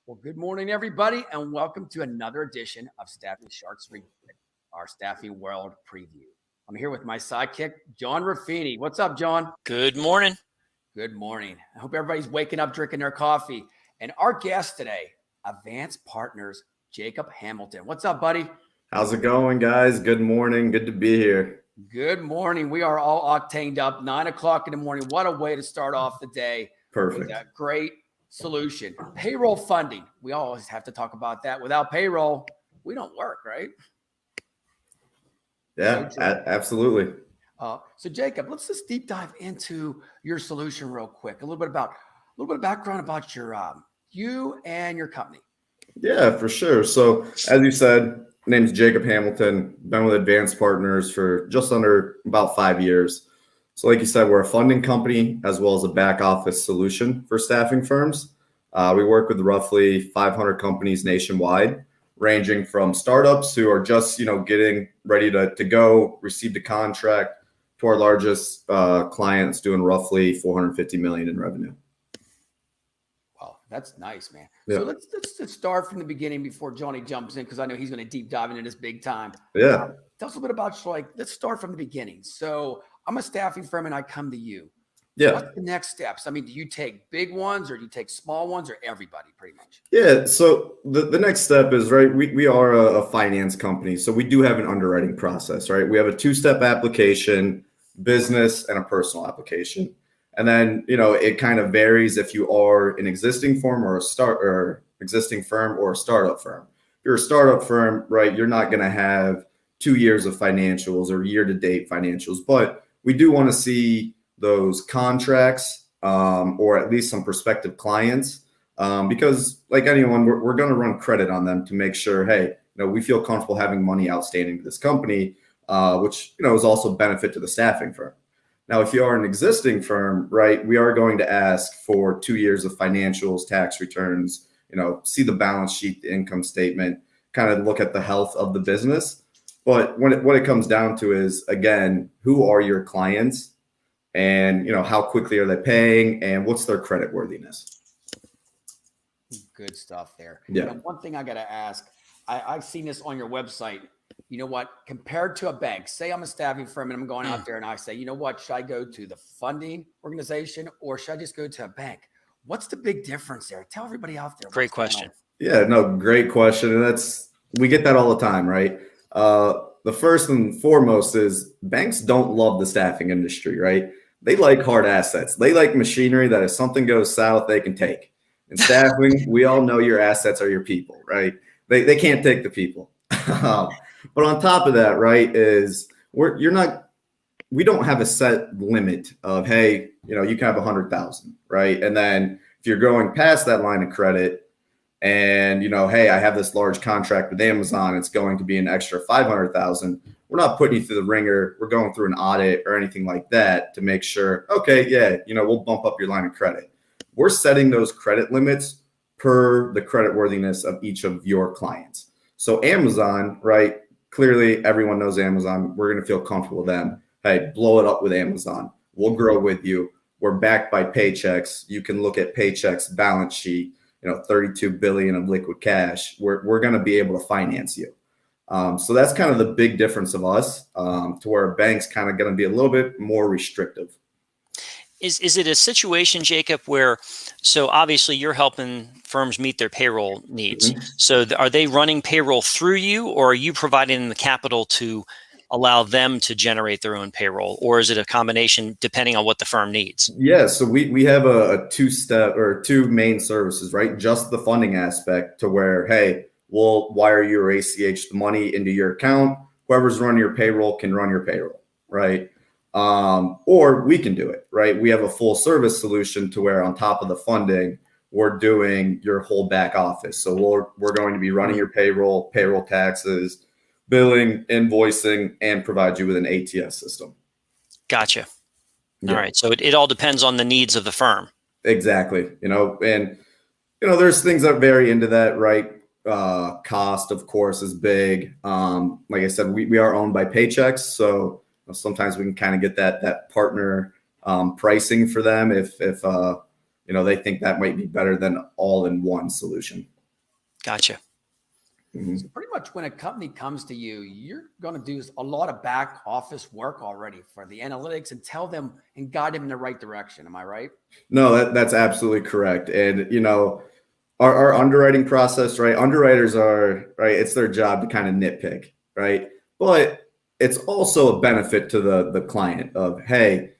Well, good morning, everybody, and welcome to another edition of Staffing Sharks Review, our Staffing World Preview. I'm here with my sidekick, John Ruffini. What's up, John? Good morning. Good morning. I hope everybody's waking up, drinking their coffee. And our guest today, Advanced Partners, Jacob Hamilton. What's up, buddy? How's it going, guys? Good morning. Good to be here. Good morning. We are all octaned up, 9 o'clock in the morning. What a way to start off the day. Perfect. With a great solution. Payroll funding. We always have to talk about that. Without payroll, we don't work, right? Yeah, absolutely. So Jacob, let's just deep dive into your solution real quick. A little bit of background about your you and your company. Yeah, for sure. So as you said, my name's Jacob Hamilton. Been with Advanced Partners for just under about 5 years. So like you said, we're a funding company as well as a back office solution for staffing firms. We work with roughly 500 companies nationwide, ranging from startups who are just, getting ready to go, receive the contract, to our largest clients doing roughly $450 million in revenue. Wow, that's nice, man. Yeah. So let's start from the beginning before Johnny jumps in, because I know he's going to deep dive into this big time. Yeah. Tell us a little bit about let's start from the beginning. So I'm a staffing firm and I come to you. Yeah. What's the next steps? I mean, do you take big ones or do you take small ones or everybody pretty much? Yeah. So the next step is, right, we are a finance company. So we do have an underwriting process, right? We have a 2-step application, business, and a personal application. And then, it kind of varies if you are an existing firm or a startup firm. If you're a startup firm, right, you're not going to have 2 years of financials or year-to-date financials, but we do want to see those contracts or at least some prospective clients because, like anyone, we're going to run credit on them to make sure, hey, we feel comfortable having money outstanding to this company, which is also a benefit to the staffing firm. Now, if you are an existing firm, right, we are going to ask for 2 years of financials, tax returns, see the balance sheet, the income statement, kind of look at the health of the business. But what it comes down to is, again, who are your clients and, how quickly are they paying and what's their credit worthiness? Good stuff there. Yeah. And one thing I got to ask, I've seen this on your website. You know what? Compared to a bank, say I'm a staffing firm and I'm going out there and I say, you know what? Should I go to the funding organization or should I just go to a bank? What's the big difference there? Tell everybody out there. Great question. Yeah, no, great question. And we get that all the time, right? The first and foremost is banks don't love the staffing industry, right? They like hard assets. They like machinery that if something goes south, they can take. In staffing, we all know your assets are your people, right? They can't take the people. But on top of that, right, is we don't have a set limit of, hey, you can have 100,000, right? And then if you're going past that line of credit, and, hey, I have this large contract with Amazon, it's going to be an extra 500,000. We're not putting you through the ringer. We're going through an audit or anything like that to make sure, okay, yeah, we'll bump up your line of credit. We're setting those credit limits per the credit worthiness of each of your clients. So Amazon, right, clearly everyone knows Amazon. We're going to feel comfortable with them. Hey, blow it up with Amazon. We'll grow with you. We're backed by Paychex. You can look at Paychex balance sheet. 32 billion of liquid cash. We're going to be able to finance you. So that's kind of the big difference of us to where a bank's kind of going to be a little bit more restrictive. Is it a situation, Jacob, where, so obviously you're helping firms meet their payroll needs. Mm-hmm. So are they running payroll through you, or are you providing them the capital to allow them to generate their own payroll? Or is it a combination depending on what the firm needs? Yeah, so we have a 2-step or 2 main services, right? Just the funding aspect to where, hey, we'll wire you or ACH the money into your account. Whoever's running your payroll can run your payroll, right? Or we can do it, right? We have a full service solution to where on top of the funding, we're doing your whole back office. So we're going to be running your payroll taxes, billing, invoicing, and provide you with an ATS system. Gotcha. Yeah. All right. So it all depends on the needs of the firm. Exactly. And there's things that vary into that, right? Cost, of course, is big. Like I said, we are owned by Paychex. So sometimes we can kind of get that partner pricing for them if they think that might be better than all-in-one solution. Gotcha. Mhm. So pretty much when a company comes to you, you're going to do a lot of back office work already for the analytics and tell them and guide them in the right direction. Am I right? No, that's absolutely correct. And, our underwriting process, right? Underwriters are, right, it's their job to kind of nitpick, right? But it's also a benefit to the client of, hey,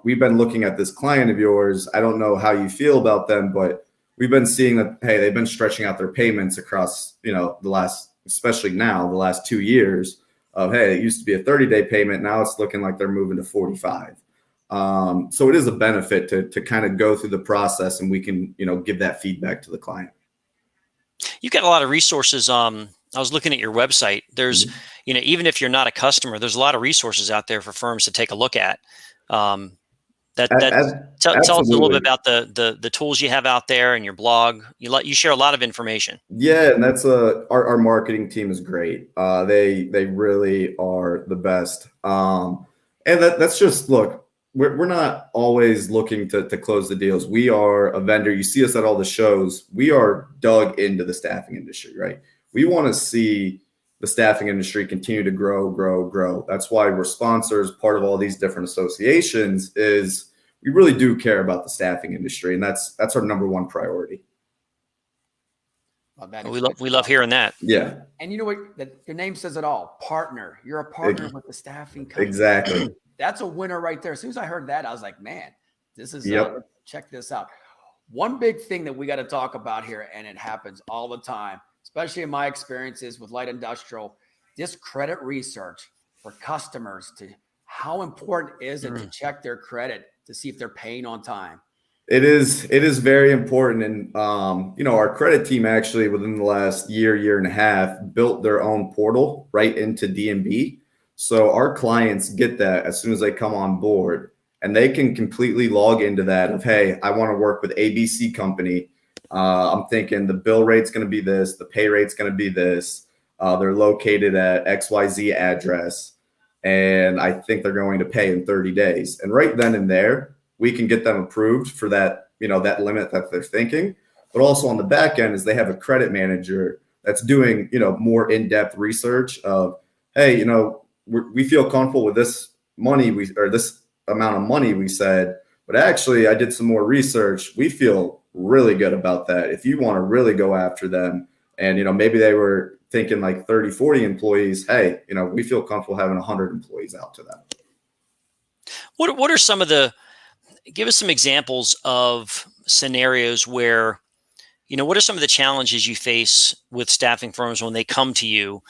we've been looking at this client of yours. I don't know how you feel about them, but we've been seeing that, hey, they've been stretching out their payments across, the last, especially now, the last 2 years of, hey, it used to be a 30-day payment. Now it's looking like they're moving to 45. So it is a benefit to kind of go through the process, and we can, give that feedback to the client. You've got a lot of resources. I was looking at your website. There's, Mhm. even if you're not a customer, there's a lot of resources out there for firms to take a look at. Um, that A- that a- tell us a little bit Absolutely. about the tools you have out there and your blog. You share a lot of information. Yeah, and that's our marketing team is great. They really are the best. And that's just look, we're not always looking to close the deals. We are a vendor. You see us at all the shows. We are dug into the staffing industry, right? We want to see the staffing industry continue to grow, grow, grow. That's why we're sponsors, part of all these different associations. Is we really do care about the staffing industry, and that's our number one priority. Well, that We explains love a lot. hearing that. Yeah, And you know what? Your name says it all. Partner. You're a partner ex- with the staffing company. exactly. That's a winner right there. As soon as I heard that, I was like, man, this is Yep. check this out. One big thing that we got to talk about here, and it happens all the time, especially in my experiences with light industrial, this credit research for customers to how important is it to check their credit to see if they're paying on time? It is very important. And our credit team actually within the last year and a half built their own portal right into DMB. So our clients get that as soon as they come on board, and they can completely log into that of, hey, I want to work with ABC company. I'm thinking the bill rate's going to be this, the pay rate's going to be this. They're located at XYZ address, and I think they're going to pay in 30 days. And right then and there, we can get them approved for that, that limit that they're thinking. But also on the back end is they have a credit manager that's doing, more in-depth research of, hey, we feel comfortable with this money or this amount of money we said, but actually I did some more research. We feel really good about that. If you want to really go after them, and maybe they were thinking like 30, 40 employees, hey, we feel comfortable having 100 employees out to them. What are some of give us some examples of scenarios where, what are some of the challenges you face with staffing firms when they come to you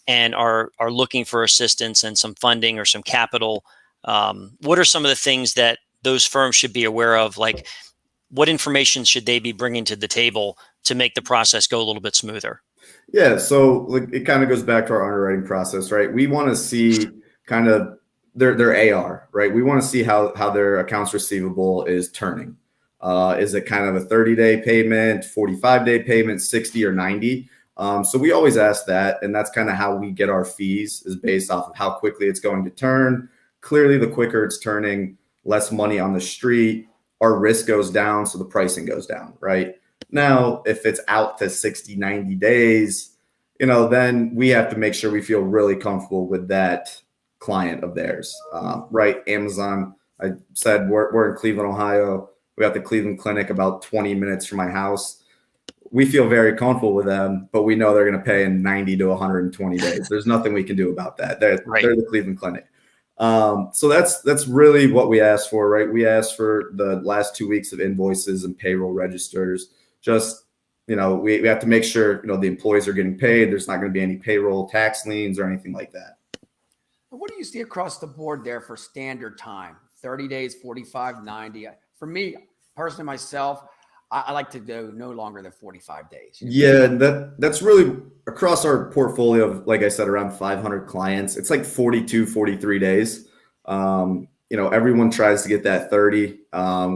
and are looking for assistance and some funding or some capital? What are some of the things that those firms should be aware of? Like, what information should they be bringing to the table to make the process go a little bit smoother? Yeah, so it kind of goes back to our underwriting process, right? We want to see kind of their AR, right? We want to see how their accounts receivable is turning. Is it kind of a 30-day payment, 45-day payment, 60 or 90? So we always ask that, and that's kind of how we get our fees, is based off of how quickly it's going to turn. Clearly, the quicker it's turning, less money on the street, our risk goes down, so the pricing goes down, right? Now, if it's out to 60, 90 days, then we have to make sure we feel really comfortable with that client of theirs, right? Amazon, I said we're in Cleveland, Ohio. We got the Cleveland Clinic about 20 minutes from my house. We feel very comfortable with them, but we know they're going to pay in 90 to 120 days. There's nothing we can do about that. They're the Cleveland Clinic. So that's really what we asked for, right? We asked for the last 2 weeks of invoices and payroll registers. Just, we have to make sure, the employees are getting paid. There's not going to be any payroll tax liens or anything like that. What do you see across the board there for standard time? 30 days, 45, 90? For me, personally, myself, I like to go no longer than 45 days. Yeah, that's really across our portfolio of, like I said, around 500 clients. It's like 42, 43 days. Everyone tries to get that 30.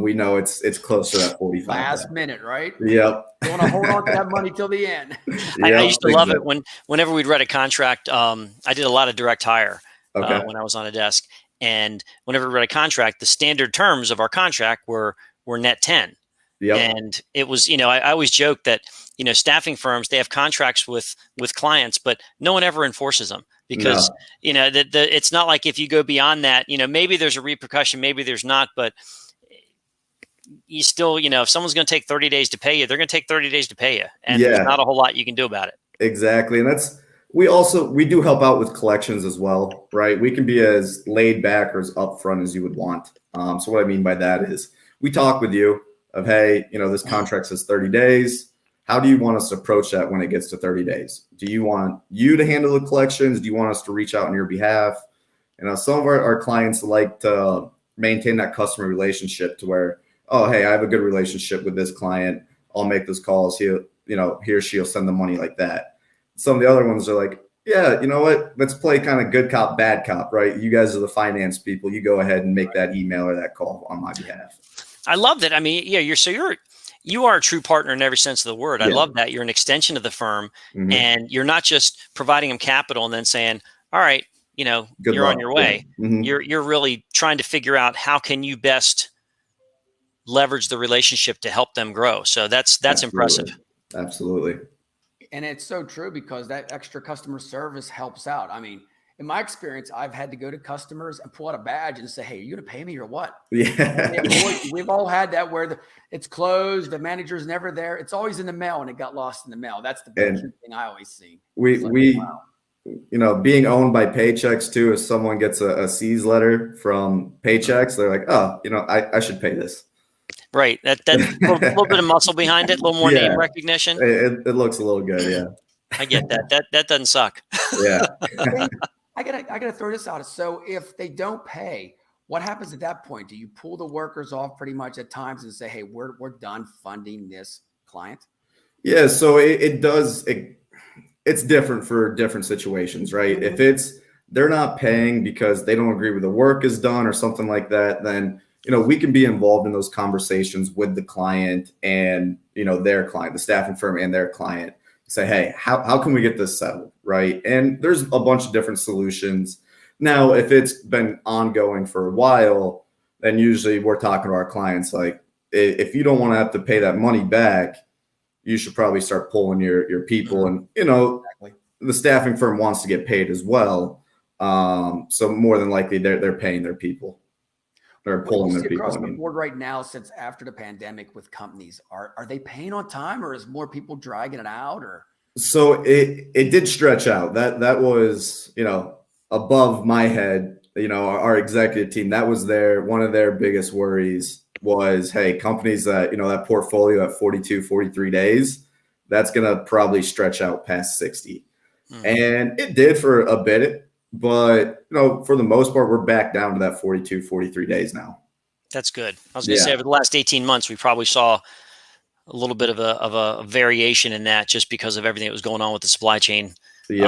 We know it's close to that 45. Last minute, right? Yep. You want to hold on to that money till the end. I used to love it whenever we'd read a contract. I did a lot of direct hire when I was on a desk, and whenever we read a contract, the standard terms of our contract were net 10. Yep. And it was, I always joke that, staffing firms, they have contracts with clients, but no one ever enforces them because, No. it's not like if you go beyond that, maybe there's a repercussion, maybe there's not, but you still, if someone's going to take 30 days to pay you, they're going to take 30 days to pay you. And there's not a whole lot you can do about it. Exactly. And we do help out with collections as well, right? We can be as laid back or as upfront as you would want. So what I mean by that is we talk with you of, hey, this contract says 30 days. How do you want us to approach that when it gets to 30 days? Do you want you to handle the collections? Do you want us to reach out on your behalf? Some of our clients like to maintain that customer relationship to where, oh, hey, I have a good relationship with this client. I'll make those calls. He or she'll send the money like that. Some of the other ones are like, yeah, you know what? Let's play kind of good cop, bad cop, right? You guys are the finance people. You go ahead and make that email or that call on my behalf. I love that. I mean, yeah, you are a true partner in every sense of the word. I love that. You're an extension of the firm, and you're not just providing them capital and then saying, all right, good you're luck. On your way. Yeah. Mm-hmm. You're really trying to figure out how can you best leverage the relationship to help them grow. So that's impressive. Absolutely. And it's so true because that extra customer service helps out. I mean, in my experience, I've had to go to customers and pull out a badge and say, hey, are you going to pay me or what? Yeah. We've all had that where it's closed. The manager's never there. It's always in the mail and it got lost in the mail. That's the big thing I always see. Wow. Being owned by Paychex too, if someone gets a seize letter from Paychex, they're like, oh, I should pay this. Right. That little bit of muscle behind it, a little more name recognition. It looks a little good. Yeah. I get that. That doesn't suck. Yeah. I gotta throw this out. So if they don't pay, what happens at that point? Do you pull the workers off pretty much at times and say, hey, we're done funding this client? Yeah. So it does. It's different for different situations, right? Mm-hmm. If they're not paying because they don't agree with the work is done or something like that, then we can be involved in those conversations with the client and their client, the staffing firm and their client. Say, hey, how can we get this settled, right? And there's a bunch of different solutions. Now, if it's been ongoing for a while, then usually we're talking to our clients like, if you don't want to have to pay that money back, you should probably start pulling your people. And, exactly. The staffing firm wants to get paid as well. So more than likely they're paying their people. They're pulling their people. Across the board right now, since after the pandemic with companies, are they paying on time or is more people dragging it out? Or so it did stretch out. That was, above my head, our executive team, that was one of their biggest worries was, hey, companies that, that portfolio at 42, 43 days, that's going to probably stretch out past 60. Mm-hmm. And it did for a bit. But, for the most part, we're back down to that 42, 43 days now. That's good. I was going to say over the last 18 months, we probably saw a little bit of a variation in that just because of everything that was going on with the supply chain, really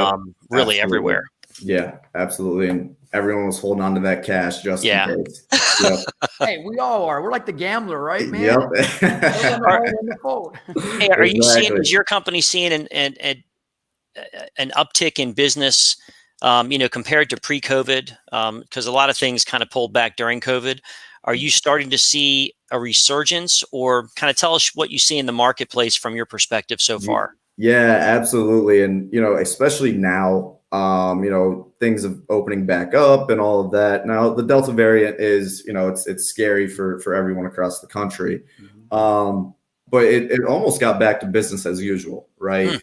absolutely. Everywhere. Yeah, absolutely. And everyone was holding on to that cash just in case. Yep. Hey, we all are. We're like the gambler, right, man? Yep. Hey, are you seeing, is your company seeing an uptick in business compared to pre-COVID, because a lot of things kind of pulled back during COVID. Are you starting to see a resurgence, or kind of tell us what you see in the marketplace from your perspective so far? Yeah, absolutely. And, especially now, things are opening back up and all of that. Now, the Delta variant is, it's scary for everyone across the country. Mm-hmm. But it almost got back to business as usual, right?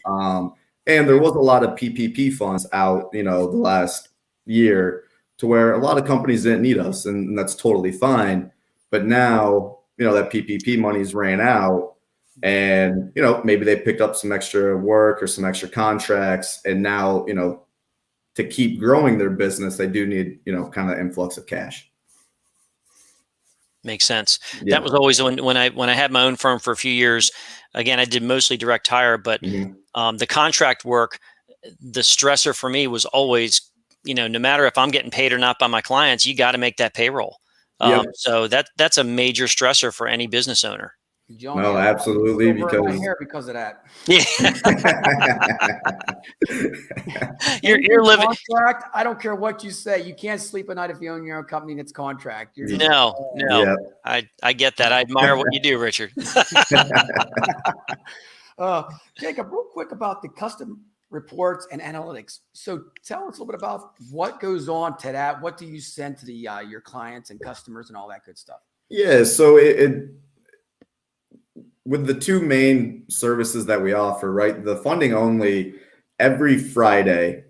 And there was a lot of PPP funds out, the last year to where a lot of companies didn't need us, and that's totally fine. But now, that PPP money's ran out and, maybe they picked up some extra work or some extra contracts. And now, to keep growing their business, they do need, kind of influx of cash. Makes sense. Yeah. That was always when I had my own firm for a few years. Again, I did mostly direct hire, but the contract work, the stressor for me was always, no matter if I'm getting paid or not by my clients, you got to make that payroll. So that's a major stressor for any business owner. Johnny, No, absolutely, over my because hair because of that. Yeah. you're Anything living. contract. I don't care what you say. You can't sleep at night if you own your own company that's contract. You're just No. yeah. I get that. I admire what you do, Richard. Jacob, real quick about the custom reports and analytics. So tell us a little bit about what goes on to that. What do you send to the your clients and customers and all that good stuff? Yeah, so it with the two main services that we offer, right? The funding only, every Friday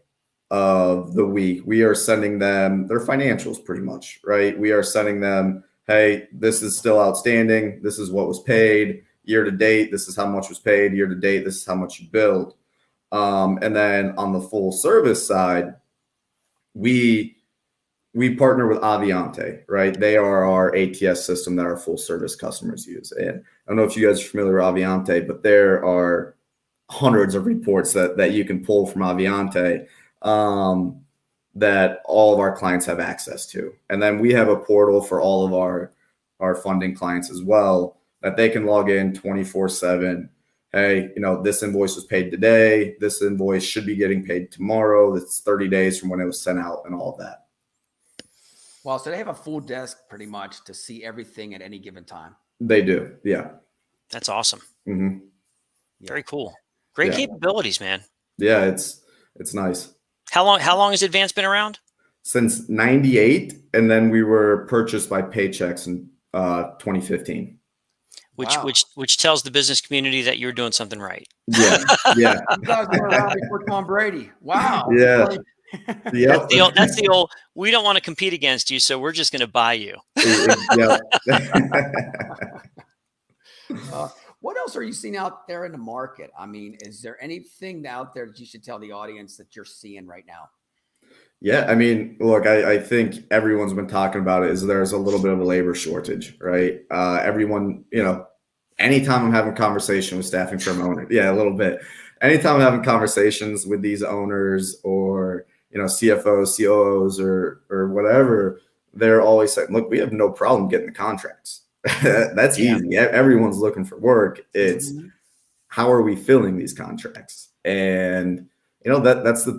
of the week, we are sending them their financials pretty much, right? We are sending them, hey, this is still outstanding. This is what was paid year to date. This is how much was paid year to date. This is how much you billed. And then on the full service side, we partner with Aviante, right? They are our ATS system that our full service customers use. And I don't know if you guys are familiar with Aviante, but there are hundreds of reports that you can pull from Aviante that all of our clients have access to. And then we have a portal for all of our funding clients as well that they can log in 24/7. Hey, this invoice was paid today. This invoice should be getting paid tomorrow. That's 30 days from when it was sent out and all of that. Well, so they have a full desk pretty much to see everything at any given time. They do. Yeah. That's awesome. Mm-hmm. Yeah. Very cool. Great capabilities, man. Yeah, it's nice. How long has Advance been around? Since 98, and then we were purchased by Paychex in 2015. Which tells the business community that you're doing something right. Yeah. Yeah. You guys were around before Tom Brady. Wow. Yeah. Yep. That's the old, we don't want to compete against you, so we're just going to buy you. Yeah. What else are you seeing out there in the market? I mean, is there anything out there that you should tell the audience that you're seeing right now? Yeah, I mean, look, I think everyone's been talking about it, is there's a little bit of a labor shortage, right? Everyone, anytime I'm having conversation with staffing firm owners, a little bit. Anytime I'm having conversations with these owners or, CFOs, COOs or whatever, they're always saying, look, we have no problem getting the contracts. That's easy. Everyone's looking for work. It's how are we filling these contracts? And, that's the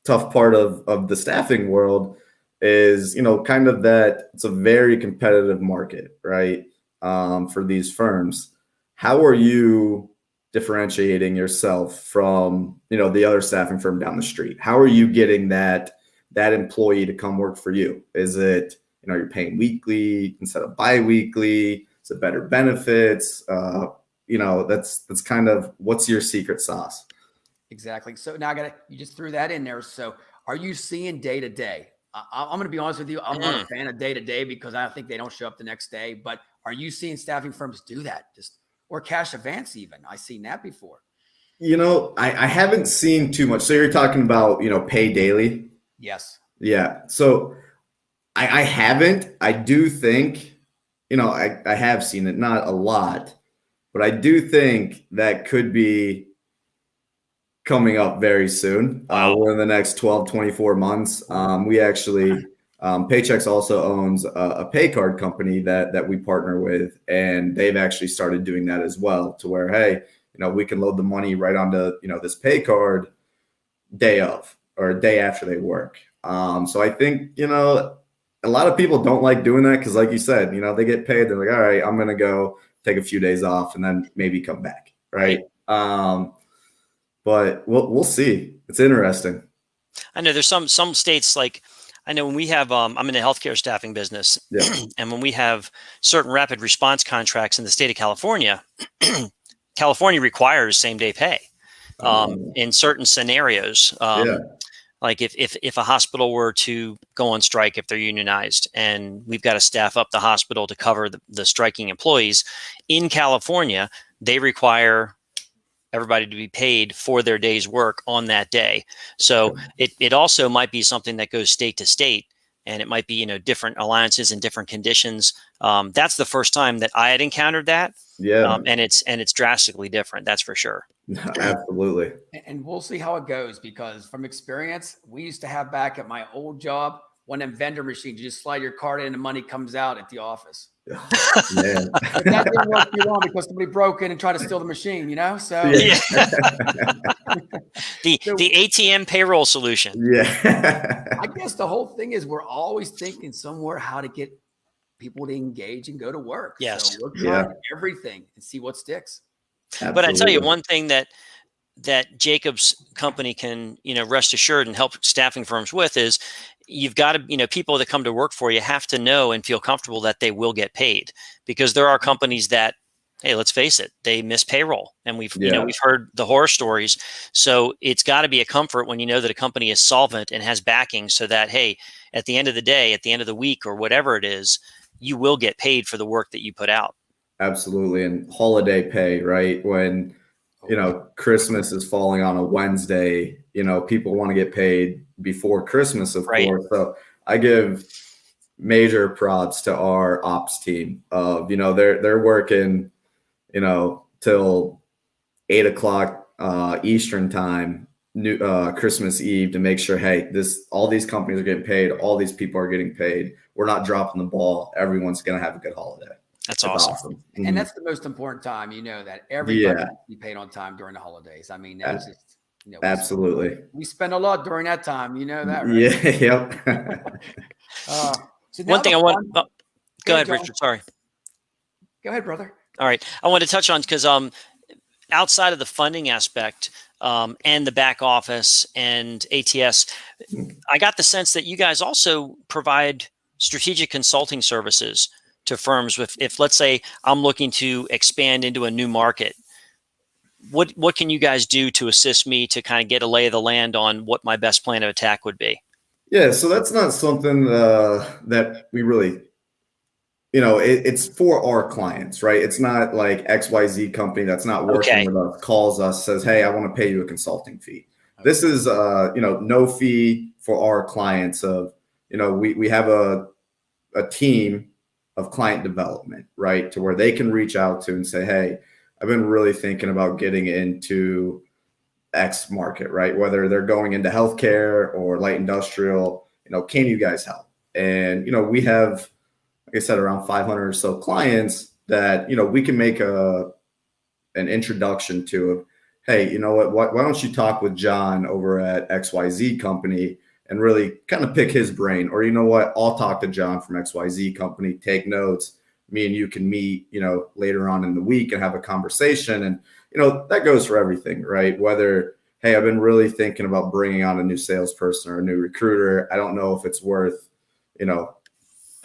tough part of the staffing world is, kind of that it's a very competitive market, right? For these firms. How are you differentiating yourself from, the other staffing firm down the street? How are you getting that employee to come work for you? Is it, you're paying weekly instead of bi-weekly? Is it better benefits? That's kind of, what's your secret sauce? Exactly. So now you just threw that in there. So are you seeing day to day? I'm going to be honest with you. I'm not a fan of day to day because I think they don't show up the next day. But are you seeing staffing firms do that? Or cash advance even? I've seen that before. I haven't seen too much. So you're talking about, pay daily? Yes. Yeah. So I haven't. I do think, I have seen it, not a lot, but I do think that could be coming up very soon. Within the next 12, 24 months. We actually, Paychex also owns a pay card company that we partner with, and they've actually started doing that as well, to where, hey, we can load the money right onto, this pay card day of or day after they work. So I think, a lot of people don't like doing that because, like you said, they get paid. They're like, all right, I'm going to go take a few days off and then maybe come back. Right. But we'll see. It's interesting. I know there's some states, like I know when we have, I'm in the healthcare staffing business, and when we have certain rapid response contracts in the state of California, California requires same day pay in certain scenarios. Like if a hospital were to go on strike, if they're unionized, and we've got to staff up the hospital to cover the striking employees in California, they require everybody to be paid for their day's work on that day. So it also might be something that goes state to state, and it might be, different alliances and different conditions. That's the first time that I had encountered that. Yeah. And it's drastically different. That's for sure. Absolutely. And we'll see how it goes, because from experience, we used to have back at my old job, one of them vendor machines, you just slide your card in and the money comes out at the office. Man. But that didn't work too long because somebody broke in and tried to steal the machine, you know? So, Yeah. the So- ATM payroll solution. Yeah. I guess the whole thing is we're always thinking somewhere how to get people to engage and go to work. Yes. So we're trying everything and see what sticks. But I tell you, Absolutely. one thing that Jacob's company can, rest assured and help staffing firms with is you've got to, people that come to work for you have to know and feel comfortable that they will get paid, because there are companies that, hey, let's face it, they miss payroll, and we've heard the horror stories. So it's got to be a comfort when you know that a company is solvent and has backing, so that, hey, at the end of the day, at the end of the week, or whatever it is, you will get paid for the work that you put out. Absolutely. And holiday pay, right? When, Christmas is falling on a Wednesday, people want to get paid before Christmas, of course. So I give major props to our ops team of, they're working, till 8 o'clock Eastern time, Christmas Eve, to make sure, hey, all these companies are getting paid. All these people are getting paid. We're not dropping the ball. Everyone's going to have a good holiday. That's awesome. Mm-hmm. And that's the most important time, that everybody needs to be paid on time during the holidays. I mean, that's just, absolutely. We spend a lot during that time, that, right? Yeah. Yep. So one thing I want, go ahead, John. Richard. Sorry. Go ahead, brother. All right. I want to touch on, because outside of the funding aspect and the back office and ATS, I got the sense that you guys also provide strategic consulting services to firms. If let's say I'm looking to expand into a new market, what can you guys do to assist me to kind of get a lay of the land on what my best plan of attack would be? Yeah, so that's not something that we really, it's for our clients, right? It's not like XYZ company that's not working with us calls us, says, hey, I want to pay you a consulting fee. Okay. This is, no fee for our clients of, we have a team of client development, right? To where they can reach out to and say, hey, I've been really thinking about getting into X market, right? Whether they're going into healthcare or light industrial, can you guys help? And, we have, like I said, around 500 or so clients that, we can make an introduction to, hey, why don't you talk with John over at XYZ company and really kind of pick his brain? Or, I'll talk to John from XYZ company, take notes. Me and you can meet, later on in the week and have a conversation. And, that goes for everything, right? Whether, hey, I've been really thinking about bringing on a new salesperson or a new recruiter. I don't know if it's worth,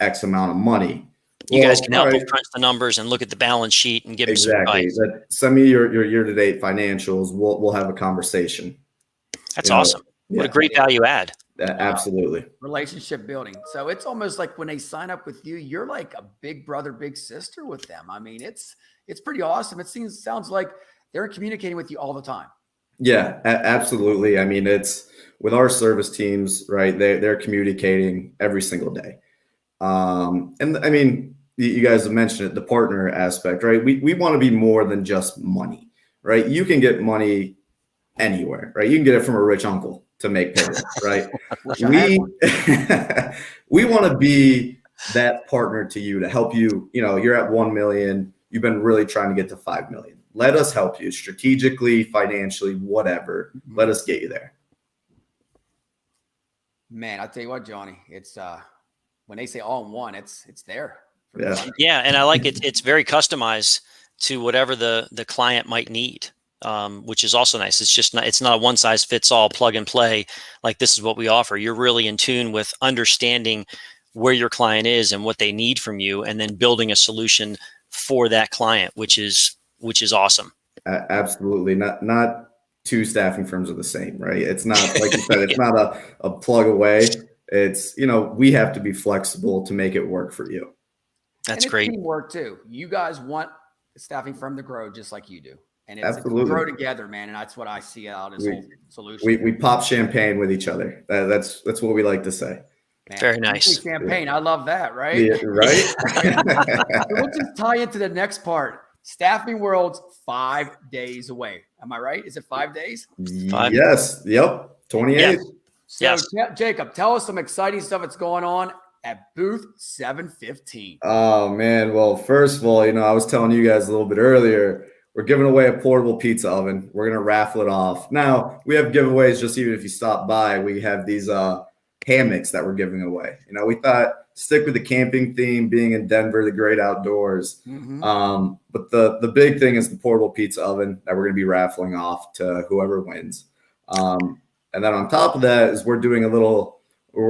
X amount of money. You guys can help them crunch the numbers and look at the balance sheet and give them some advice. Send me your year-to-date financials. We'll have a conversation. That's awesome. What a great value add. Absolutely. Relationship building. So it's almost like when they sign up with you, you're like a big brother, big sister with them. I mean, it's pretty awesome. It sounds like they're communicating with you all the time. Yeah, absolutely. I mean, it's with our service teams, right? They're communicating every single day. And I mean, you guys have mentioned it, the partner aspect, right? We want to be more than just money, right? You can get money anywhere, right? You can get it from a rich uncle to make payroll, right? We want to be that partner to you to help you. You're at 1 million. You've been really trying to get to 5 million. Let us help you strategically, financially, whatever. Let us get you there. Man, I'll tell you what, Johnny, it's when they say all in one, it's there. Yeah. And I like it. It's very customized to whatever the client might need, which is also nice. It's not a one size fits all plug and play. Like, this is what we offer. You're really in tune with understanding where your client is and what they need from you, and then building a solution for that client, which is awesome. Absolutely. Not two staffing firms are the same, right? It's not, like you said, it's not a plug away. It's, we have to be flexible to make it work for you. That's great. Teamwork too. You guys want the staffing firm to grow just like you do. And it's grow together, man. And that's what I see out as a solution. We pop champagne with each other. That's what we like to say. Man, very nice. Champagne. Yeah. I love that. Right. Yeah, right. So we'll just tie into the next part. Staffing World's 5 days away. Am I right? Is it 5 days? 5? Yes. Yep. 28. Yeah. So Jacob, tell us some exciting stuff that's going on at booth 715? Oh man, well, first of all, I was telling you guys a little bit earlier, we're giving away a portable pizza oven. We're gonna raffle it off. Now we have giveaways just even if you stop by. We have these hammocks that we're giving away. We thought stick with the camping theme, being in Denver, the great outdoors. But the big thing is the portable pizza oven that we're gonna be raffling off to whoever wins. And then on top of that is we're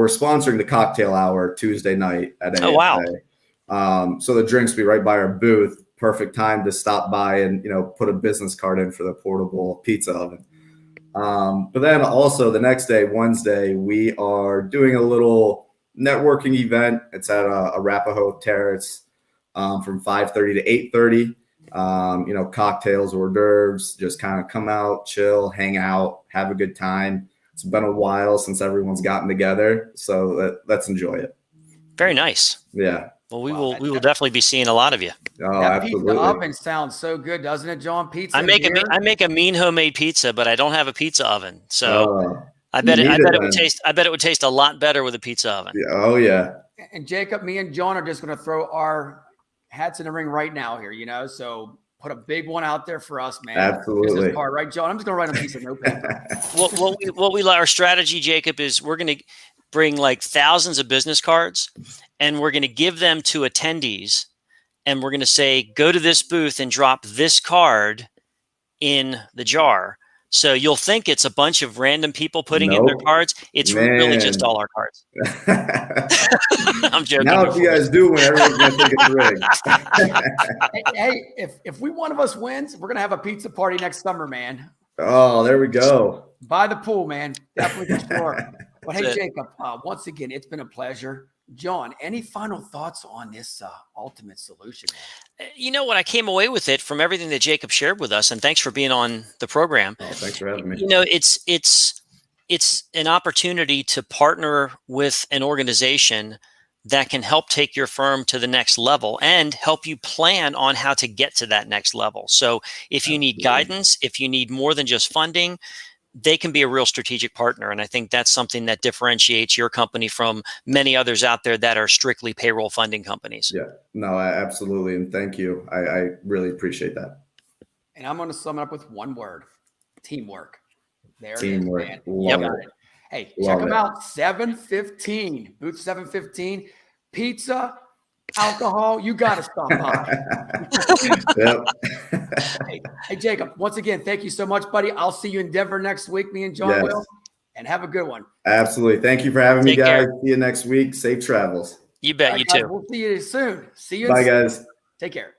sponsoring the cocktail hour Tuesday night at AFA. Oh, wow. So the drinks will be right by our booth. Perfect time to stop by and, put a business card in for the portable pizza oven. But then also the next day, Wednesday, we are doing a little networking event. It's at Arapahoe Terrace from 5:30 to 8:30. Cocktails, hors d'oeuvres, just kind of come out, chill, hang out, have a good time. It's been a while since everyone's gotten together, so let's enjoy it. Very nice. Yeah. Well, we will definitely be seeing a lot of you. Oh, That absolutely. pizza oven sounds so good, doesn't it, John? Pizza. I make a mean homemade pizza, but I don't have a pizza oven, so I bet it would taste a lot better with a pizza oven. Yeah, oh yeah. And Jacob, me and John are just going to throw our hats in the ring right now here, so put a big one out there for us, man. Absolutely. Business card, right, John? I'm just going to write on a piece of notepaper. Our strategy, Jacob, is we're going to bring like thousands of business cards, and we're going to give them to attendees, and we're going to say, go to this booth and drop this card in the jar. So you'll think it's a bunch of random people putting in their cards. It's really just all our cards. I'm joking. Now if you guys do win, everyone's going to think it's rigged. Hey, if one of us wins, we're going to have a pizza party next summer, man. Oh, there we go. By the pool, man. Definitely for sure. But hey, That's it. Jacob, once again, it's been a pleasure. John, any final thoughts on this ultimate solution, man? You know what? I came away with it from everything that Jacob shared with us, and thanks for being on the program. Oh, thanks for having me. It's an opportunity to partner with an organization that can help take your firm to the next level and help you plan on how to get to that next level. So if you need guidance, if you need more than just funding, they can be a real strategic partner. And I think that's something that differentiates your company from many others out there that are strictly payroll funding companies. Yeah, no, absolutely. And thank you. I really appreciate that. And I'm going to sum it up with one word: teamwork. There Teamwork. it is, man. Love Got it. it. Hey, Love check them it. out. 715, booth 715. Pizza, alcohol. You got to stop by. Yep. Hey, Jacob, once again, thank you so much, buddy. I'll see you in Denver next week, me and John Yes. will. And have a good one. Absolutely. Thank you for having me, Take guys. care. See you next week. Safe travels. You bet. All You right, guys, too. we'll see you soon. See you. Bye, guys. Take care.